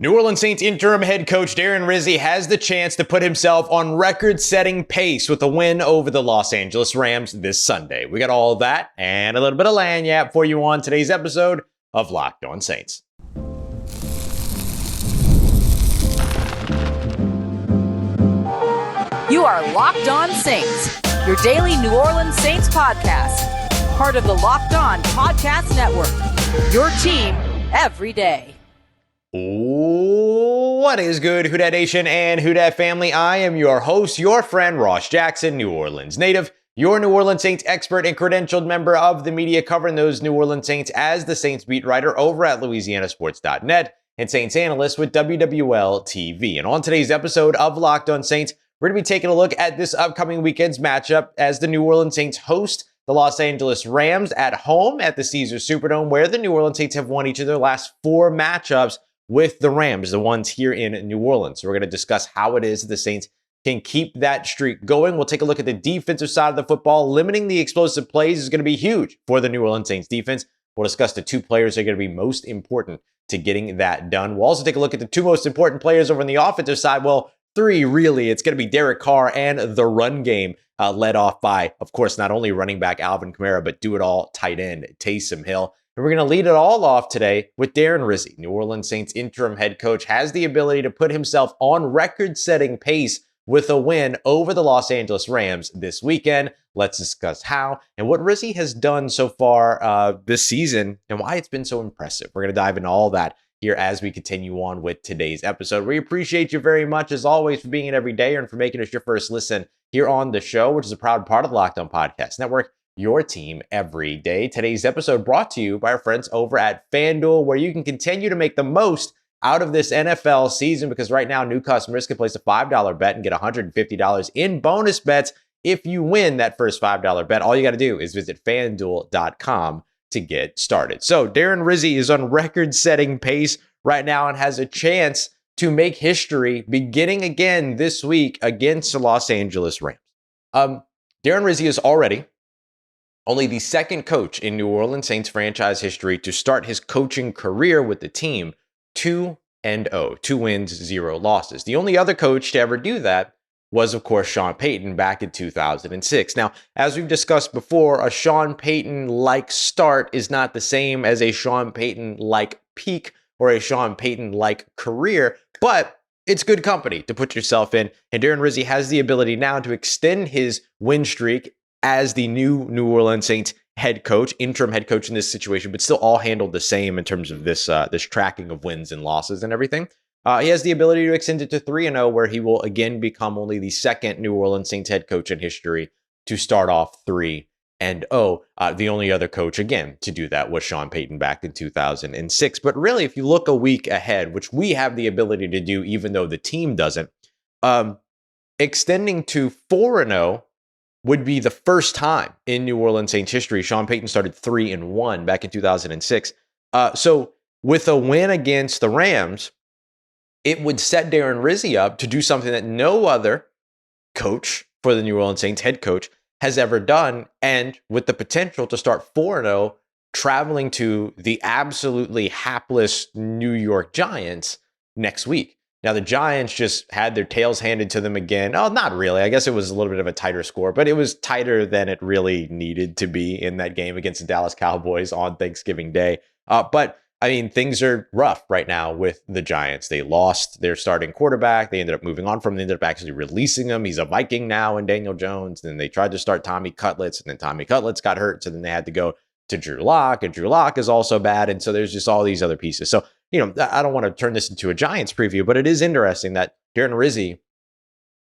New Orleans Saints interim head coach Darren Rizzi has the chance to put himself on record-setting pace with a win over the Los Angeles Rams this Sunday. We got all of that and a little bit of lagniappe for you on today's episode of Locked On Saints. You are Locked On Saints, your daily New Orleans Saints podcast. Part of the Locked On Podcast Network, your team every day. What is good, Who Dat Nation and Who Dat family? I am your host, your friend Ross Jackson, New Orleans native, your New Orleans Saints expert and credentialed member of the media covering those New Orleans Saints as the Saints beat writer over at LouisianaSports.net and Saints analyst with WWL TV. And on today's episode of Locked On Saints, we're going to be taking a look at this upcoming weekend's matchup as the New Orleans Saints host the Los Angeles Rams at home at the Caesars Superdome, where the New Orleans Saints have won each of their last four matchups with the Rams, the ones here in New Orleans. So we're going to discuss how it is the Saints can keep that streak going. We'll take a look at the defensive side of the football. Limiting the explosive plays is going to be huge for the New Orleans Saints defense. We'll discuss the two players that are going to be most important to getting that done. We'll also take a look at the two most important players over on the offensive side. Well, three, really. It's going to be Derek Carr and the run game, led off by, of course, not only running back Alvin Kamara, but do-it-all tight end Taysom Hill. And we're going to lead it all off today with Darren Rizzi. New Orleans Saints interim head coach has the ability to put himself on record-setting pace with a win over the Los Angeles Rams this weekend. Let's discuss how and what Rizzi has done so far this season and why it's been so impressive. We're going to dive into all that here as we continue on with today's episode. We appreciate you very much, as always, for being in every day and for making us your first listen here on the show, which is a proud part of the Locked On Podcast Network, your team every day. Today's episode brought to you by our friends over at FanDuel, where you can continue to make the most out of this NFL season, because right now new customers can place a $5 bet and get $150 in bonus bets if you win that first $5 bet. All you got to do is visit FanDuel.com to get started. So Darren Rizzi is on record-setting pace right now and has a chance to make history beginning again this week against the Los Angeles Rams. Darren Rizzi is already only the second coach in New Orleans Saints franchise history to start his coaching career with the team 2-0, 2 wins, 0 losses. The only other coach to ever do that was, of course, Sean Payton back in 2006. Now, as we've discussed before, a Sean Payton-like start is not the same as a Sean Payton-like peak or a Sean Payton-like career, but it's good company to put yourself in. And Darren Rizzi has the ability now to extend his win streak as the new New Orleans Saints head coach, interim head coach in this situation, but still all handled the same in terms of this tracking of wins and losses and everything. He has the ability to extend it to 3-0, where he will again become only the second New Orleans Saints head coach in history to start off 3-0. The only other coach, again, to do that was Sean Payton back in 2006. But really, if you look a week ahead, which we have the ability to do, even though the team doesn't, extending to 4-0 would be the first time in New Orleans Saints history. Sean Payton started 3-1 back in 2006. So with a win against the Rams, it would set Darren Rizzi up to do something that no other coach for the New Orleans Saints, head coach, has ever done, and with the potential to start 4-0, traveling to the absolutely hapless New York Giants next week. Now, the Giants just had their tails handed to them again. Oh, not really. I guess it was a little bit of a tighter score, but it was tighter than it really needed to be in that game against the Dallas Cowboys on Thanksgiving Day. But I mean, things are rough right now with the Giants. They lost their starting quarterback. They ended up moving on from him. They ended up actually releasing him. He's a Viking now in Daniel Jones. Then they tried to start Tommy Cutlets, and then Tommy Cutlets got hurt. So then they had to go to Drew Lock, and Drew Lock is also bad. And so there's just all these other pieces. So, I don't want to turn this into a Giants preview, but it is interesting that Darren Rizzi,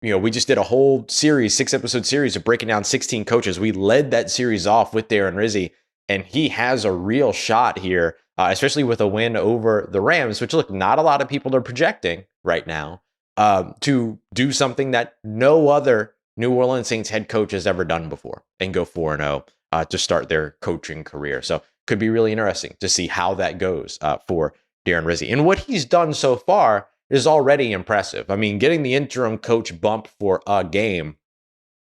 we just did a whole series, 6-episode series of breaking down 16 coaches. We led that series off with Darren Rizzi, and he has a real shot here, especially with a win over the Rams, which, look, not a lot of people are projecting right now, to do something that no other New Orleans Saints head coach has ever done before and go 4-0 to start their coaching career. So could be really interesting to see how that goes for Darren Rizzi. And what he's done so far is already impressive. I mean, getting the interim coach bump for a game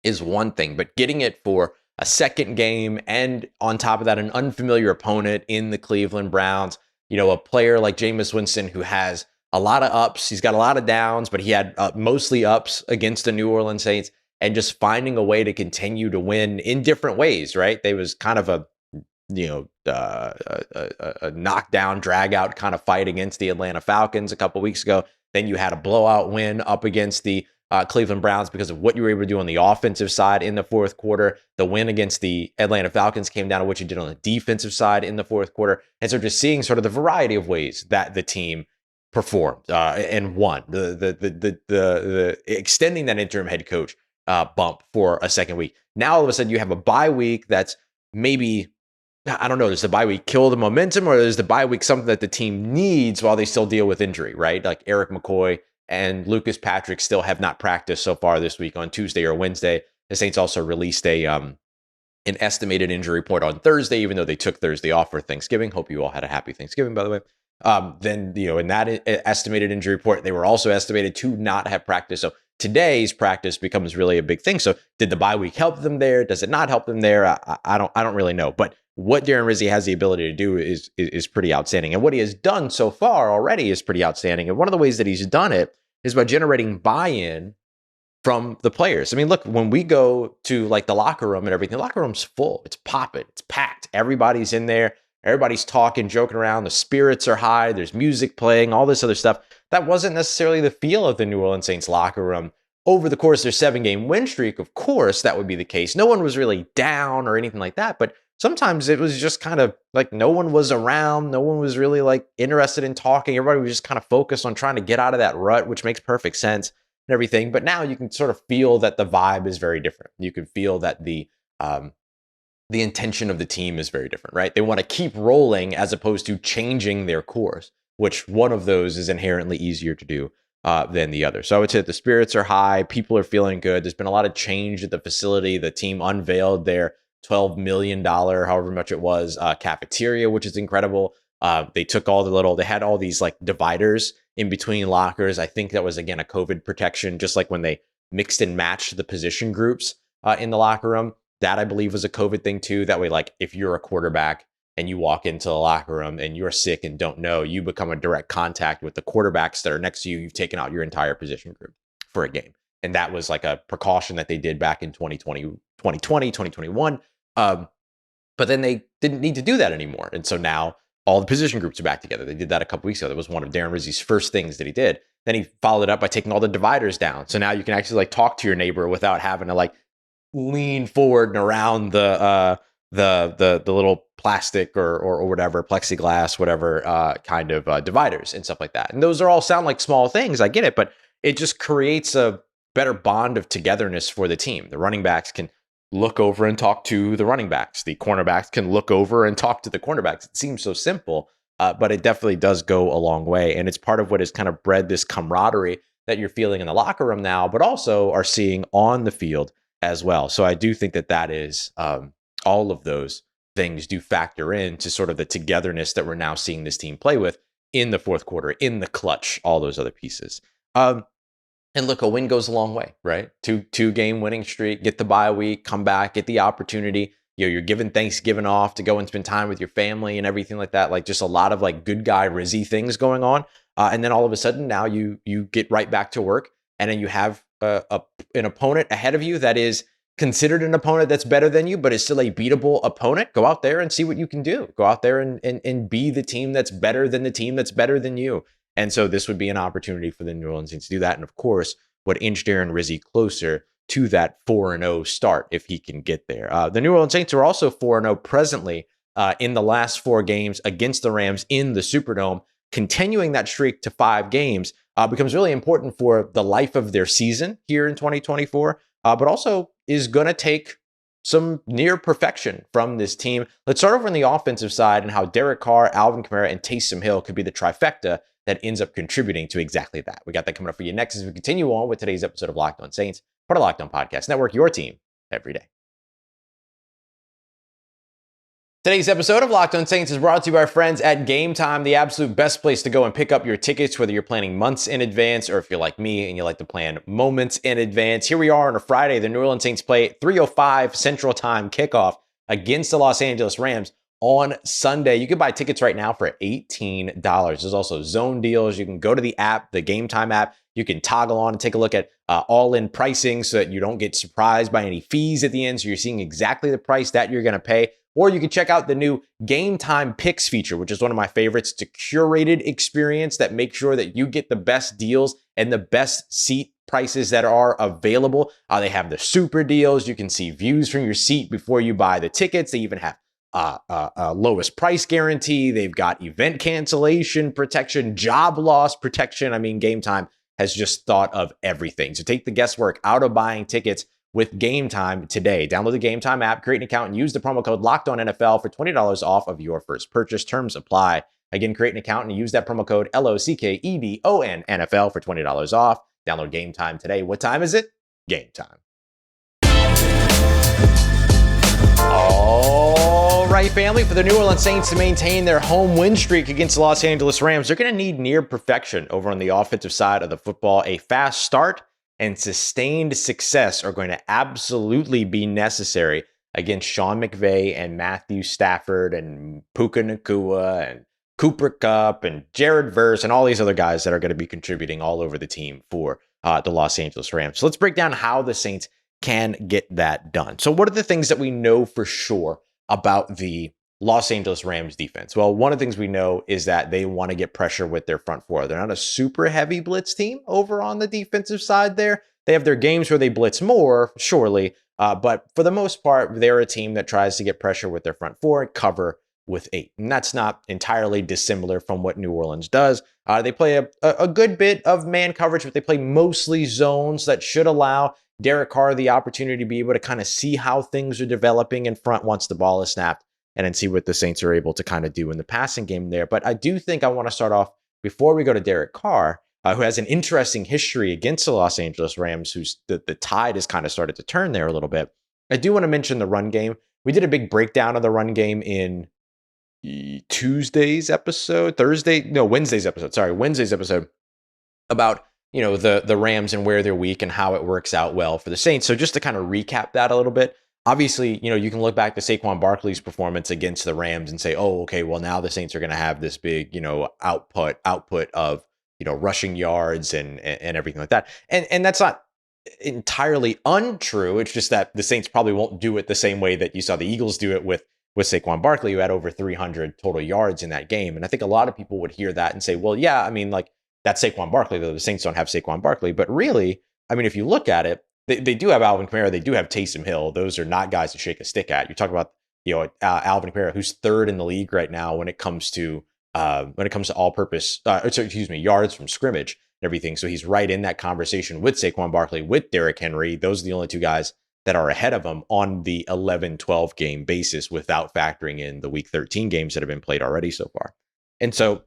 is one thing, but getting it for a second game and on top of that, an unfamiliar opponent in the Cleveland Browns, a player like Jameis Winston who has a lot of ups. He's got a lot of downs, but he had mostly ups against the New Orleans Saints, and just finding a way to continue to win in different ways, right? They was kind of a knockdown, drag out kind of fight against the Atlanta Falcons a couple weeks ago. Then you had a blowout win up against the Cleveland Browns because of what you were able to do on the offensive side in the fourth quarter. The win against the Atlanta Falcons came down to what you did on the defensive side in the fourth quarter. And so just seeing sort of the variety of ways that the team performed and won. The extending that interim head coach bump for a second week. Now all of a sudden you have a bye week that's maybe, I don't know, does the bye week kill the momentum, or is the bye week something that the team needs while they still deal with injury, right? Like Eric McCoy and Lucas Patrick still have not practiced so far this week on Tuesday or Wednesday. The Saints also released an estimated injury report on Thursday, even though they took Thursday off for Thanksgiving. Hope you all had a happy Thanksgiving, by the way. Then, in that estimated injury report, they were also estimated to not have practice. So today's practice becomes really a big thing. So did the bye week help them there? Does it not help them there? I don't really know. But what Darren Rizzi has the ability to do is pretty outstanding. And what he has done so far already is pretty outstanding. And one of the ways that he's done it is by generating buy-in from the players. I mean, look, when we go to like the locker room and everything, the locker room's full. It's popping. It's packed. Everybody's in there. Everybody's talking, joking around. The spirits are high. There's music playing, all this other stuff. That wasn't necessarily the feel of the New Orleans Saints locker room over the course of their 7-game win streak. Of course, that would be the case. No one was really down or anything like that. But sometimes it was just kind of like no one was around. No one was really like interested in talking. Everybody was just kind of focused on trying to get out of that rut, which makes perfect sense and everything. But now you can sort of feel that the vibe is very different. You can feel that the intention of the team is very different, right? They want to keep rolling as opposed to changing their course, which one of those is inherently easier to do than the other. So I would say the spirits are high. People are feeling good. There's been a lot of change at the facility. The team unveiled their $12 million, however much it was, cafeteria, which is incredible. They took they had all these like dividers in between lockers. I think that was, again, a COVID protection, just like when they mixed and matched the position groups in the locker room. That, I believe, was a COVID thing too. That way, like if you're a quarterback and you walk into the locker room and you're sick and don't know, you become a direct contact with the quarterbacks that are next to you. You've taken out your entire position group for a game. And that was like a precaution that they did back in 2021. But then they didn't need to do that anymore. And so now all the position groups are back together. They did that a couple weeks ago. That was one of Darren Rizzi's first things that he did. Then he followed it up by taking all the dividers down. So now you can actually like talk to your neighbor without having to like lean forward and around the little plastic or whatever, plexiglass, whatever kind of dividers and stuff like that. And those are all sound like small things. I get it, but it just creates a better bond of togetherness for the team. The running backs can look over and talk to the running backs. The cornerbacks can look over and talk to the cornerbacks. It seems so simple, but it definitely does go a long way. And it's part of what has kind of bred this camaraderie that you're feeling in the locker room now, but also are seeing on the field as well. So I do think that is all of those things do factor into sort of the togetherness that we're now seeing this team play with in the fourth quarter, in the clutch, all those other pieces. And look, a win goes a long way, right? Two-game winning streak, get the bye week, come back, get the opportunity. You're given Thanksgiving off to go and spend time with your family and everything like that. Like just a lot of like good guy Rizzy things going on. And then all of a sudden now you get right back to work, and then you have an opponent ahead of you that is considered an opponent that's better than you, but is still a beatable opponent. Go out there and see what you can do. Go out there and be the team that's better than the team that's better than you. And so this would be an opportunity for the New Orleans Saints to do that. And of course, would inch Darren Rizzi closer to that 4-0 start if he can get there. The New Orleans Saints are also 4-0 presently in the last 4 games against the Rams in the Superdome. Continuing that streak to 5 games becomes really important for the life of their season here in 2024, but also is going to take some near perfection from this team. Let's start over on the offensive side and how Derek Carr, Alvin Kamara, and Taysom Hill could be the trifecta that ends up contributing to exactly that. We got that coming up for you next as we continue on with today's episode of Locked On Saints, part of Locked On Podcast Network, your team every day. Today's episode of Locked On Saints is brought to you by our friends at Game Time, the absolute best place to go and pick up your tickets, whether you're planning months in advance or if you're like me and you like to plan moments in advance. Here we are on a Friday. The New Orleans Saints play 3:05 Central Time kickoff against the Los Angeles Rams on Sunday. You can buy tickets right now for $18. There's also zone deals. You can go to the app, the Game Time app. You can toggle on and take a look at all-in pricing so that you don't get surprised by any fees at the end. So you're seeing exactly the price that you're going to pay. Or you can check out the new Game Time Picks feature, which is one of my favorites. It's a curated experience that makes sure that you get the best deals and the best seat prices that are available. They have the super deals. You can see views from your seat before you buy the tickets. They even have lowest price guarantee. They've got event cancellation protection, job loss protection. I mean, Game Time has just thought of everything. So take the guesswork out of buying tickets with Game Time today. Download the Game Time app, create an account, and use the promo code LOCKEDONNFL for $20 off of your first purchase. Terms apply. Again, create an account and use that promo code LOCKEDONNFL for $20 off. Download Game Time today. What time is it? Game time. All right, family, for the New Orleans Saints to maintain their home win streak against the Los Angeles Rams, they're going to need near perfection over on the offensive side of the football. A fast start and sustained success are going to absolutely be necessary against Sean McVay and Matthew Stafford and Puka Nacua and Cooper Kupp and Jared Verse and all these other guys that are going to be contributing all over the team for the Los Angeles Rams. So let's break down how the Saints can get that done. So what are the things that we know for sure about the Los Angeles Rams defense? Well, one of the things we know is that they want to get pressure with their front four. They're not a super heavy blitz team over on the defensive side there. They have their games where they blitz more, surely, but for the most part, they're a team that tries to get pressure with their front four and cover with 8. And that's not entirely dissimilar from what New Orleans does. They play a good bit of man coverage, but they play mostly zones that should allow Derek Carr the opportunity to be able to kind of see how things are developing in front once the ball is snapped, and then see what the Saints are able to kind of do in the passing game there. But I do think I want to start off, before we go to Derek Carr, who has an interesting history against the Los Angeles Rams, who's the tide has kind of started to turn there a little bit. I do want to mention the run game. We did a big breakdown of the run game in Wednesday's episode, about the Rams and where they're weak and how it works out well for the Saints. So just to kind of recap that a little bit, obviously, you can look back to Saquon Barkley's performance against the Rams and say, oh, okay, well, now the Saints are going to have this big, output of, rushing yards and everything like that. And that's not entirely untrue. It's just that the Saints probably won't do it the same way that you saw the Eagles do it with Saquon Barkley, who had over 300 total yards in that game. And I think a lot of people would hear that and say, well, yeah, I mean, like, that's Saquon Barkley, though the Saints don't have Saquon Barkley. But really, I mean, if you look at it, they do have Alvin Kamara. They do have Taysom Hill. Those are not guys to shake a stick at. You talk about, Alvin Kamara, who's third in the league right now when it comes to all-purpose, yards from scrimmage and everything. So he's right in that conversation with Saquon Barkley, with Derrick Henry. Those are the only two guys that are ahead of him on the 11-12 game basis, without factoring in the Week 13 games that have been played already so far. And so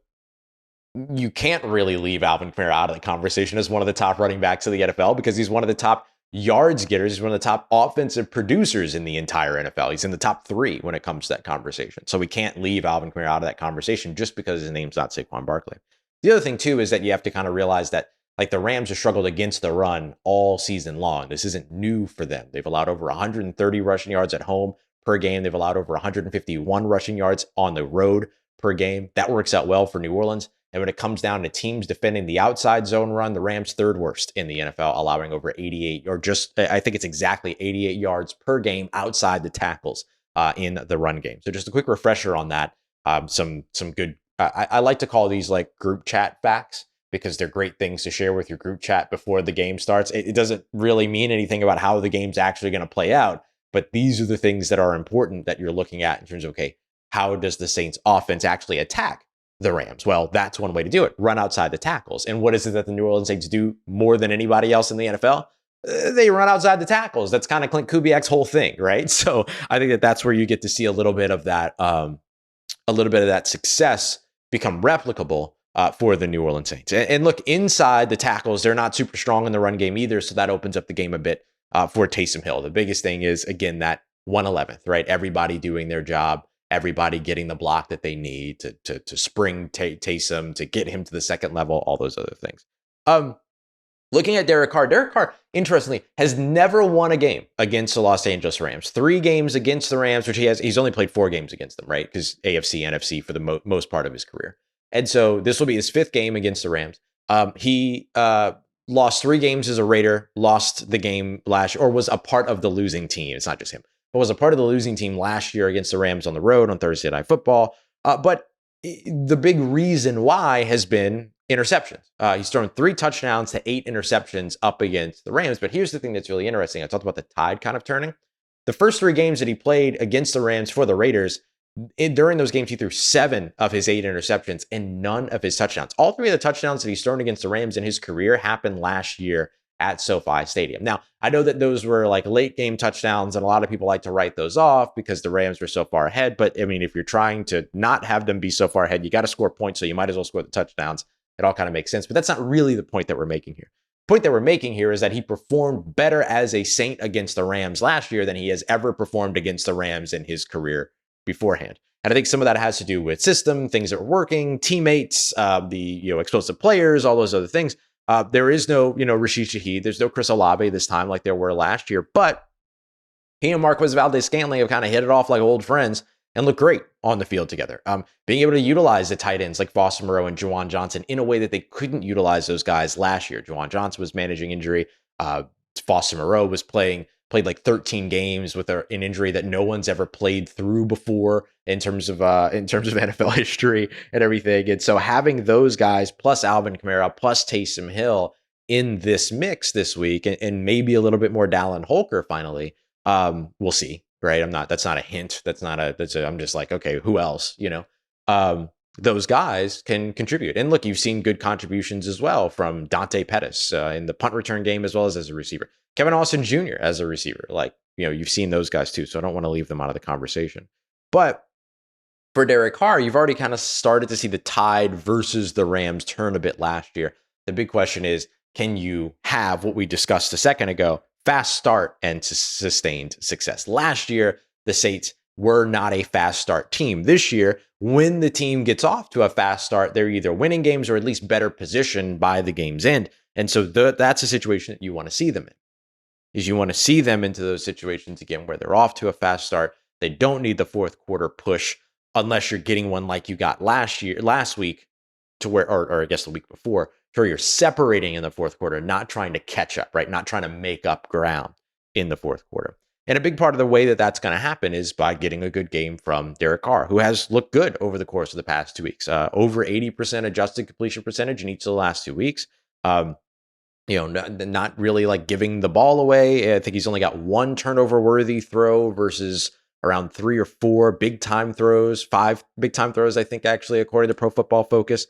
you can't really leave Alvin Kamara out of the conversation as one of the top running backs of the NFL, because he's one of the top yards getters. He's one of the top offensive producers in the entire NFL. He's in the top 3 when it comes to that conversation. So we can't leave Alvin Kamara out of that conversation just because his name's not Saquon Barkley. The other thing, too, is that you have to kind of realize that, like, the Rams have struggled against the run all season long. This isn't new for them. They've allowed over 130 rushing yards at home per game. They've allowed over 151 rushing yards on the road per game. That works out well for New Orleans. And when it comes down to teams defending the outside zone run, the Rams third worst in the NFL, allowing over 88, or just, I think it's exactly 88 yards per game outside the tackles in the run game. So just a quick refresher on that. Some good, I like to call these like group chat facts, because they're great things to share with your group chat before the game starts. It doesn't really mean anything about how the game's actually going to play out, but these are the things that are important that you're looking at in terms of, okay, how does the Saints offense actually attack the Rams? Well, that's one way to do it. Run outside the tackles. And what is it that the New Orleans Saints do more than anybody else in the NFL? They run outside the tackles. That's kind of Clint Kubiak's whole thing, right? So I think that that's where you get to see a little bit of that success become replicable for the New Orleans Saints. And look, inside the tackles, they're not super strong in the run game either. So that opens up the game a bit for Taysom Hill. The biggest thing is, again, that 111th, right? Everybody doing their job. Everybody getting the block that they need to spring Taysom, to get him to the second level, all those other things. Looking at Derek Carr, interestingly, has never won a game against the Los Angeles Rams. 3 games against the Rams, which he's only played 4 games against them, right? Because AFC, NFC for the most part of his career. And so this will be his 5th game against the Rams. He lost 3 games as a Raider, lost the game or was a part of the losing team. It's not just him, but was a part of the losing team last year against the Rams on the road on Thursday Night Football. But the big reason why has been interceptions. He's thrown 3 touchdowns to 8 interceptions up against the Rams. But here's the thing that's really interesting. I talked about the tide kind of turning. The first 3 games that he played against the Rams for the Raiders, during those games, he threw 7 of his 8 interceptions and none of his touchdowns. All 3 of the touchdowns that he's thrown against the Rams in his career happened last year at SoFi Stadium. Now, I know that those were like late game touchdowns, and a lot of people like to write those off because the Rams were so far ahead. But I mean, if you're trying to not have them be so far ahead, you got to score points, so you might as well score the touchdowns. It all kind of makes sense. But that's not really the point that we're making here. The point that we're making here is that he performed better as a Saint against the Rams last year than he has ever performed against the Rams in his career beforehand. And I think some of that has to do with system, things that were working, teammates, the explosive players, all those other things. There is no Rashid Shaheed. There's no Chris Olave this time like there were last year. But he and Marquez Valdes-Scantling have kind of hit it off like old friends and look great on the field together. Being able to utilize the tight ends like Foster Moreau and Juwan Johnson in a way that they couldn't utilize those guys last year. Juwan Johnson was managing injury. Foster Moreau was played like 13 games with an injury that no one's ever played through before in terms of NFL history and everything. And so having those guys plus Alvin Kamara plus Taysom Hill in this mix this week and maybe a little bit more Dallin Holker finally, we'll see, right? That's not a hint. I'm just like, okay, who else, those guys can contribute. And look, you've seen good contributions as well from Dante Pettis in the punt return game as well as a receiver. Kevin Austin Jr. as a receiver. You've seen those guys too, so I don't want to leave them out of the conversation. But for Derek Carr, you've already kind of started to see the tide versus the Rams turn a bit last year. The big question is, can you have what we discussed a second ago, fast start and sustained success? Last year, the Saints were not a fast start team. This year, when the team gets off to a fast start, they're either winning games or at least better positioned by the game's end. And so that's a situation that you want to see them in. Is you want to see them into those situations again where they're off to a fast start. They don't need the fourth quarter push unless you're getting one like you got last week to where, or I guess the week before, to where you're separating in the fourth quarter, not trying to catch up, right? Not trying to make up ground in the fourth quarter. And a big part of the way that that's going to happen is by getting a good game from Derek Carr, who has looked good over the course of the past 2 weeks. Over 80% adjusted completion percentage in each of the last 2 weeks. Not really like giving the ball away. I think he's only got 1 turnover worthy throw versus around 3 or 4 big time throws, 5 big time throws, I think, actually, according to Pro Football Focus.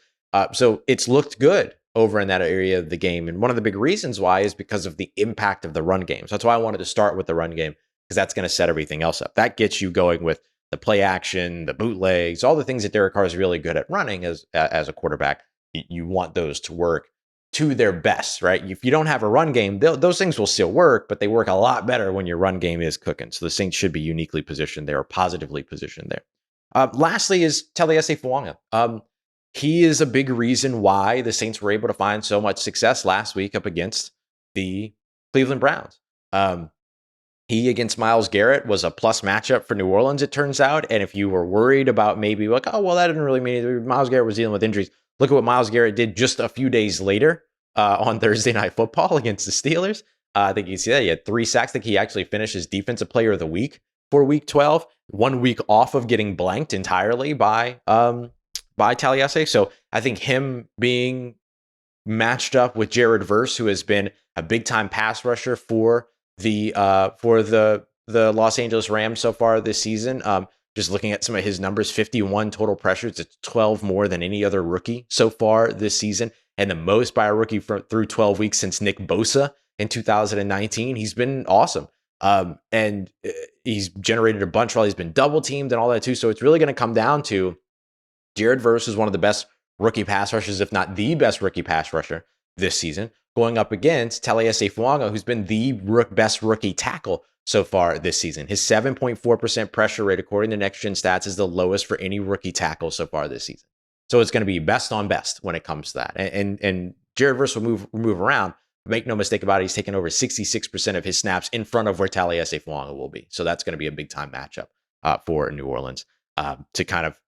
So it's looked good over in that area of the game. And one of the big reasons why is because of the impact of the run game. So that's why I wanted to start with the run game, because that's going to set everything else up. That gets you going with the play action, the bootlegs, all the things that Derek Carr is really good at running as a quarterback. You want those to work to their best, right? If you don't have a run game, those things will still work, but they work a lot better when your run game is cooking. So the Saints should be uniquely positioned there, or positively positioned there. Lastly is Taliesin Fuanga. He is a big reason why the Saints were able to find so much success last week up against the Cleveland Browns. He against Myles Garrett was a plus matchup for New Orleans, it turns out. And if you were worried about maybe like, oh, well, that didn't really mean anything. Myles Garrett was dealing with injuries. Look at what Myles Garrett did just a few days later on Thursday Night Football against the Steelers. I think you can see that he had 3 sacks. I think he actually finished as Defensive Player of the Week for Week 12. 1 week off of getting blanked entirely by Taliesin. So I think him being matched up with Jared Verse, who has been a big time pass rusher for the Los Angeles Rams so far this season. Just looking at some of his numbers, 51 total pressures. It's 12 more than any other rookie so far this season, and the most by a rookie through 12 weeks since Nick Bosa in 2019. He's been awesome. And he's generated a bunch while he's been double teamed and all that too. So it's really going to come down to Jared Verse is one of the best rookie pass rushers, if not the best rookie pass rusher this season, going up against Taliesin Fuanga, who's been the best rookie tackle so far this season. His 7.4% pressure rate, according to Next Gen Stats, is the lowest for any rookie tackle so far this season. So it's going to be best on best when it comes to that. And Jared Verse will move around, make no mistake about it, he's taken over 66% of his snaps in front of where Taliesin Fuanga will be. So that's going to be a big time matchup for New Orleans to kind of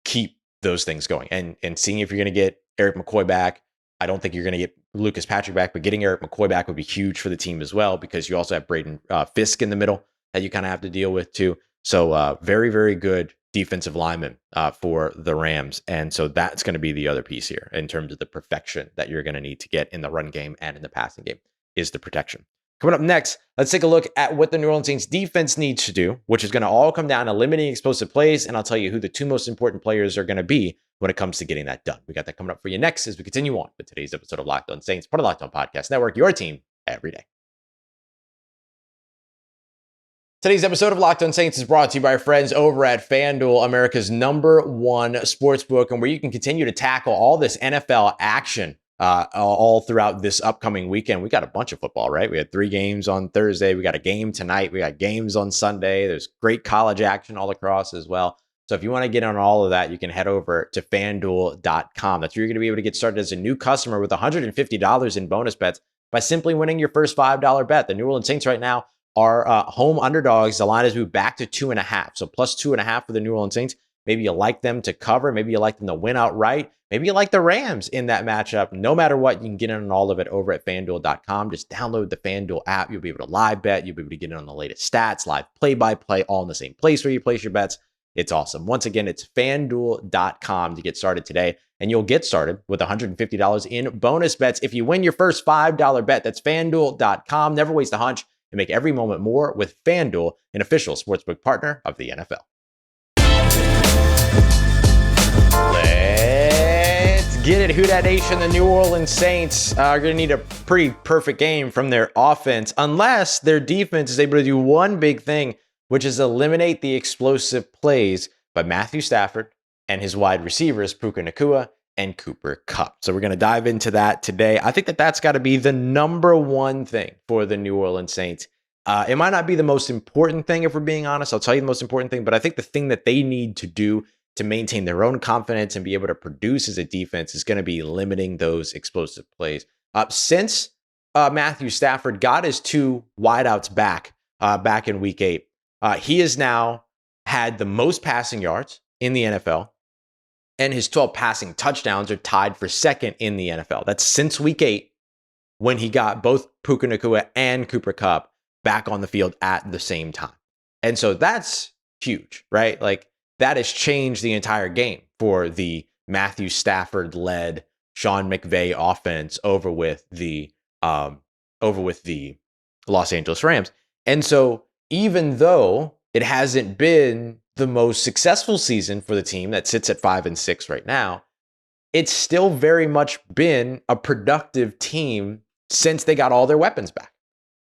keep those things going. And seeing if you're going to get Eric McCoy back. I don't think you're going to get Lucas Patrick back, but getting Eric McCoy back would be huge for the team as well, because you also have Braden Fisk in the middle that you kind of have to deal with too. So very, very good defensive lineman for the Rams. And so that's going to be the other piece here in terms of the perfection that you're going to need to get in the run game and in the passing game is the protection. Coming up next, let's take a look at what the New Orleans Saints defense needs to do, which is going to all come down to limiting explosive plays. And I'll tell you who the two most important players are going to be when it comes to getting that done. We got that coming up for you next as we continue on with today's episode of Locked On Saints, part of Locked On Podcast Network, your team every day. Today's episode of Locked On Saints is brought to you by our friends over at FanDuel, America's #1 sportsbook, and where you can continue to tackle all this NFL action all throughout this upcoming weekend. We got a bunch of football, right? We had 3 games on Thursday. We got a game tonight. We got games on Sunday. There's great college action all across as well. So if you want to get on all of that, you can head over to FanDuel.com. That's where you're going to be able to get started as a new customer with $150 in bonus bets by simply winning your first $5 bet. The New Orleans Saints right now are home underdogs. The line has moved back to 2.5. So plus 2.5 for the New Orleans Saints. Maybe you like them to cover. Maybe you like them to win outright. Maybe you like the Rams in that matchup. No matter what, you can get in on all of it over at FanDuel.com. Just download the FanDuel app. You'll be able to live bet. You'll be able to get in on the latest stats, live play-by-play, all in the same place where you place your bets. It's awesome. Once again, it's FanDuel.com to get started today. And you'll get started with $150 in bonus bets if you win your first $5 bet. That's FanDuel.com. Never waste a hunch and make every moment more with FanDuel, an official sportsbook partner of the NFL. Let's get it. Who Dat Nation? The New Orleans Saints are going to need a pretty perfect game from their offense, unless their defense is able to do one big thing, which is eliminate the explosive plays by Matthew Stafford and his wide receivers, Puka Nacua and Kupp. So we're going to dive into that today. I think that that's got to be the #1 thing for the New Orleans Saints. It might not be the most important thing, if we're being honest. I'll tell you the most important thing, but I think the thing that they need to do to maintain their own confidence and be able to produce as a defense is going to be limiting those explosive plays. Since Matthew Stafford got his 2 wideouts back in week 8, he has now had the most passing yards in the NFL, and his 12 passing touchdowns are tied for second in the NFL. That's since week 8, when he got both Puka Nacua and Kupp back on the field at the same time. And so that's huge, right? Like, that has changed the entire game for the Matthew Stafford-led Sean McVay offense over with the Los Angeles Rams. And so even though it hasn't been the most successful season for the team that sits at 5-6 right now, it's still very much been a productive team since they got all their weapons back.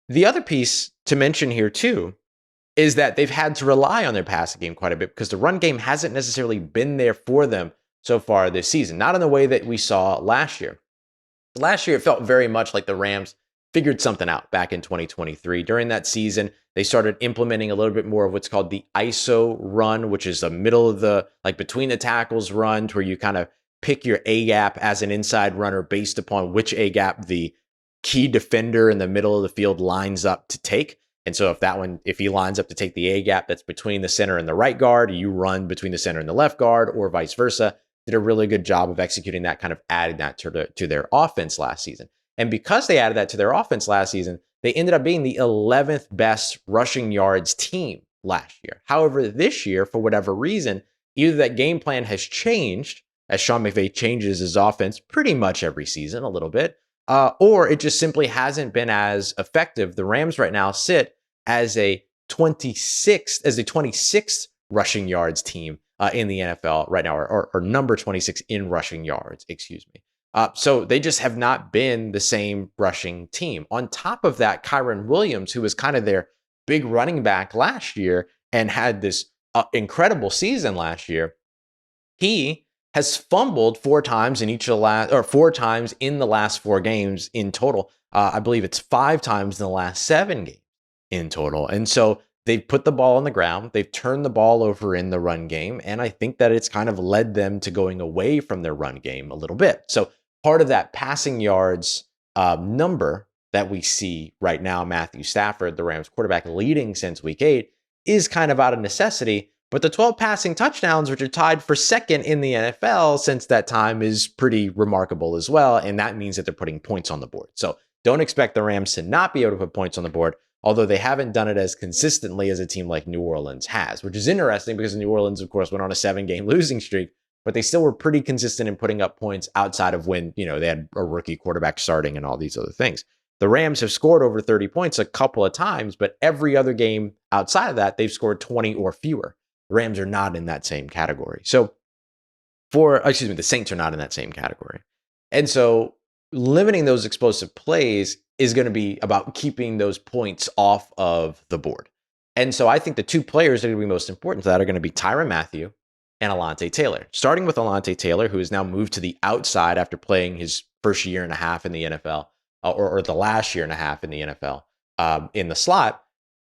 The other piece to mention here too is that they've had to rely on their passing game quite a bit because the run game hasn't necessarily been there for them so far this season, not in the way that we saw last year. Last year, it felt very much like the Rams figured something out back in 2023. During that season, they started implementing a little bit more of what's called the ISO run, which is the middle of the, like between the tackles run, to where you kind of pick your A gap as an inside runner based upon which A gap the key defender in the middle of the field lines up to take. And so if he lines up to take the A gap that's between the center and the right guard, you run between the center and the left guard, or vice versa. Did a really good job of executing that, kind of adding that to their offense last season. And because they added that to their offense last season, they ended up being the 11th best rushing yards team last year. However, this year, for whatever reason, either that game plan has changed, as Sean McVay changes his offense pretty much every season a little bit, or it just simply hasn't been as effective. The Rams right now sit as a 26th rushing yards team in the NFL right now, or number 26 in rushing yards, excuse me. So they just have not been the same rushing team. On top of that, Kyren Williams, who was kind of their big running back last year and had this incredible season last year, he has fumbled 4 times in each of the last, or 4 times in the last 4 games in total. I believe it's 5 times in the last 7 games in total. And so they've put the ball on the ground. They've turned the ball over in the run game. And I think that it's kind of led them to going away from their run game a little bit. So part of that passing yards number that we see right now, Matthew Stafford, the Rams quarterback, leading since week 8, is kind of out of necessity. But the 12 passing touchdowns, which are tied for second in the NFL since that time, is pretty remarkable as well. And that means that they're putting points on the board. So don't expect the Rams to not be able to put points on the board, although they haven't done it as consistently as a team like New Orleans has, which is interesting because New Orleans, of course, went on a 7-game losing streak, but they still were pretty consistent in putting up points outside of when, they had a rookie quarterback starting and all these other things. The Rams have scored over 30 points a couple of times, but every other game outside of that, they've scored 20 or fewer. The Rams are not in that same category. The Saints are not in that same category. And so limiting those explosive plays is going to be about keeping those points off of the board. And so I think the two players that are going to be most important to that are going to be Tyrann Mathieu and Alontae Taylor. Starting with Alontae Taylor, who has now moved to the outside after playing his first year and a half in the NFL, or the last year and a half in the NFL in the slot.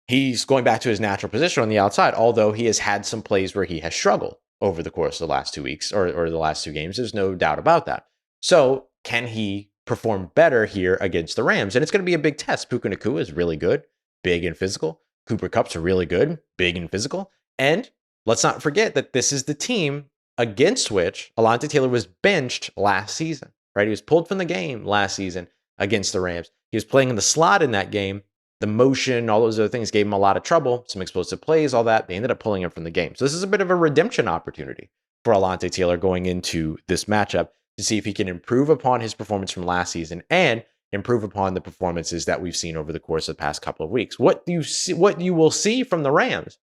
He's going back to his natural position on the outside, although he has had some plays where he has struggled over the course of the last 2 weeks or the last 2 games. There's no doubt about that. So can he perform better here against the Rams? And it's going to be a big test. Puka Nacua is really good, big and physical. Cooper Kupp's really good, big and physical. And let's not forget that this is the team against which Alontae Taylor was benched last season, right? He was pulled from the game last season against the Rams. He was playing in the slot in that game. The motion, all those other things gave him a lot of trouble, some explosive plays, all that. They ended up pulling him from the game. So this is a bit of a redemption opportunity for Alontae Taylor going into this matchup to see if he can improve upon his performance from last season and improve upon the performances that we've seen over the course of the past couple of weeks. What you will see from the Rams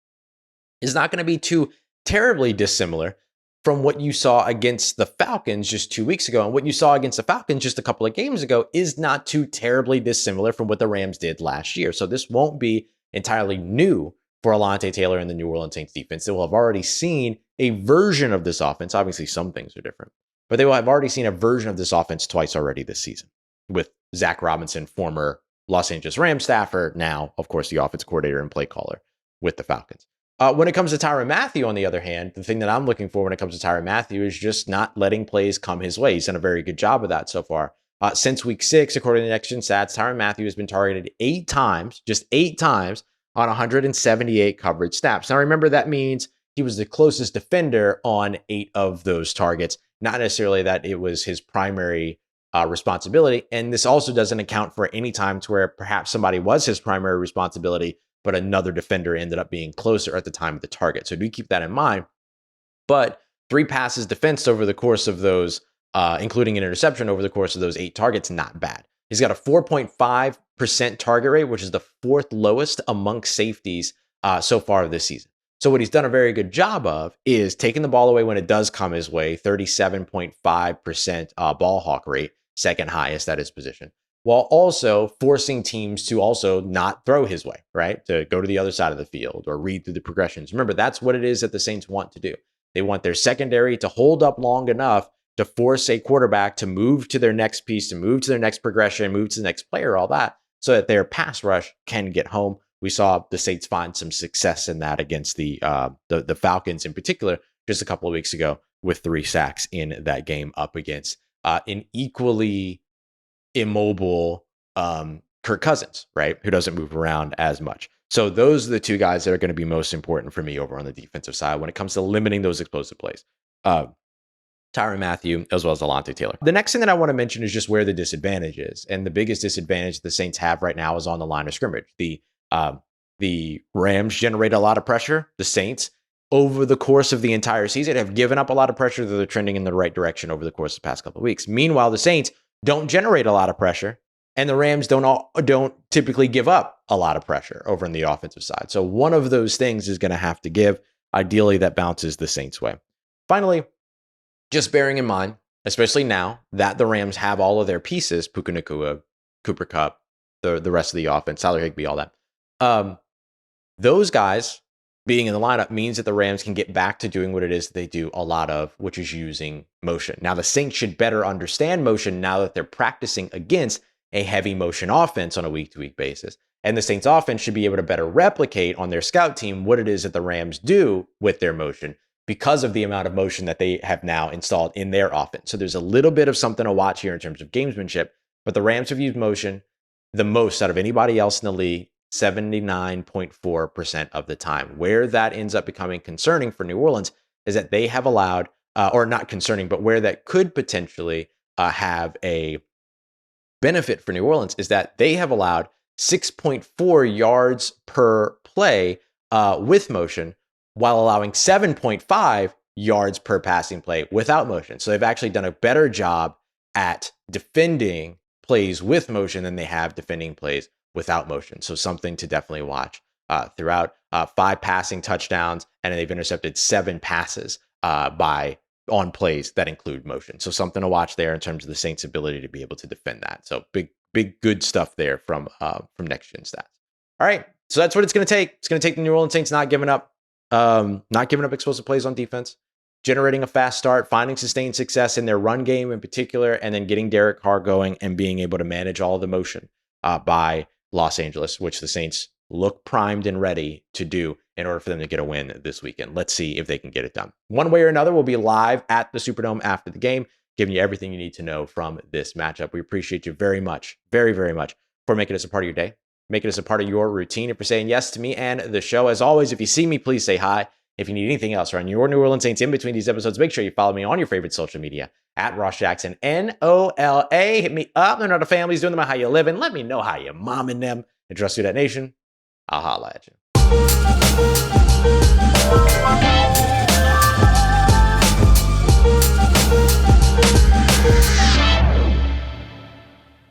is not going to be too terribly dissimilar from what you saw against the Falcons just 2 weeks ago. And what you saw against the Falcons just a couple of games ago is not too terribly dissimilar from what the Rams did last year. So this won't be entirely new for Alontae Taylor and the New Orleans Saints defense. They will have already seen a version of this offense. Obviously, some things are different, but they will have already seen a version of this offense twice already this season with Zach Robinson, former Los Angeles Rams staffer, now, of course, the offense coordinator and play caller with the Falcons. When it comes to Tyrann Mathieu, on the other hand, the thing that I'm looking for when it comes to Tyrann Mathieu is just not letting plays come his way. He's done a very good job of that so far. Since week 6, according to Next Gen Stats, Tyrann Mathieu has been targeted 8 times, just 8 times on 178 coverage snaps. Now, remember, that means he was the closest defender on 8 of those targets, not necessarily that it was his primary responsibility. And this also doesn't account for any times where perhaps somebody was his primary responsibility, but another defender ended up being closer at the time of the target. So do keep that in mind. But 3 passes defensed over the course of those, including an interception over the course of those 8 targets, not bad. He's got a 4.5% target rate, which is the 4th lowest amongst safeties so far this season. So what he's done a very good job of is taking the ball away when it does come his way, 37.5% ball hawk rate, second highest at his position, while also forcing teams to also not throw his way, right? To go to the other side of the field or read through the progressions. Remember, that's what it is that the Saints want to do. They want their secondary to hold up long enough to force a quarterback to move to their next piece, to move to their next progression, move to the next player, all that, so that their pass rush can get home. We saw the Saints find some success in that against the Falcons in particular just a couple of weeks ago with 3 sacks in that game up against an equally immobile Kirk Cousins, right? Who doesn't move around as much. So those are the 2 guys that are going to be most important for me over on the defensive side when it comes to limiting those explosive plays. Tyrann Mathieu, as well as Alontae Taylor. The next thing that I want to mention is just where the disadvantage is. And the biggest disadvantage the Saints have right now is on the line of scrimmage. The Rams generate a lot of pressure. The Saints, over the course of the entire season, have given up a lot of pressure. They're trending in the right direction over the course of the past couple of weeks. Meanwhile, the Saints don't generate a lot of pressure, and the Rams don't typically give up a lot of pressure over on the offensive side. So one of those things is going to have to give. Ideally, that bounces the Saints' way. Finally, just bearing in mind, especially now that the Rams have all of their pieces, Puka Nacua, Cooper Kupp, the rest of the offense, Tyler Higbee, all that. Those guys being in the lineup means that the Rams can get back to doing what it is that they do a lot of, which is using motion. Now, the Saints should better understand motion now that they're practicing against a heavy motion offense on a week-to-week basis. And the Saints offense should be able to better replicate on their scout team what it is that the Rams do with their motion because of the amount of motion that they have now installed in their offense. So there's a little bit of something to watch here in terms of gamesmanship, but the Rams have used motion. the most out of anybody else in the league, 79.4% of the time. Where that ends up becoming concerning for New Orleans is that they have allowed, or not concerning, but where that could potentially have a benefit for New Orleans is that they have allowed 6.4 yards per play with motion, while allowing 7.5 yards per passing play without motion. So they've actually done a better job at defending plays with motion than they have defending plays without motion. So something to definitely watch throughout. 5 passing touchdowns, and they've intercepted 7 passes on plays that include motion. So something to watch there in terms of the Saints' ability to be able to defend that. So big good stuff there from Next Gen Stats. All right, so that's what it's going to take. It's going to take the New Orleans Saints not giving up explosive plays on defense, generating a fast start, finding sustained success in their run game in particular, and then getting Derek Carr going and being able to manage all the motion by Los Angeles, which the Saints look primed and ready to do in order for them to get a win this weekend. Let's see if they can get it done. One way or another, we'll be live at the Superdome after the game, giving you everything you need to know from this matchup. We appreciate you very much, very, very much for making us a part of your day, making us a part of your routine, and for saying yes to me and the show. As always, if you see me, please say hi. If you need anything else around your New Orleans Saints in between these episodes, make sure you follow me on your favorite social media at Ross Jackson, NOLA. Hit me up. They're not a family's doing them. How you living? Let me know how you momming them. And trust Who Dat Nation. I'll holla at you.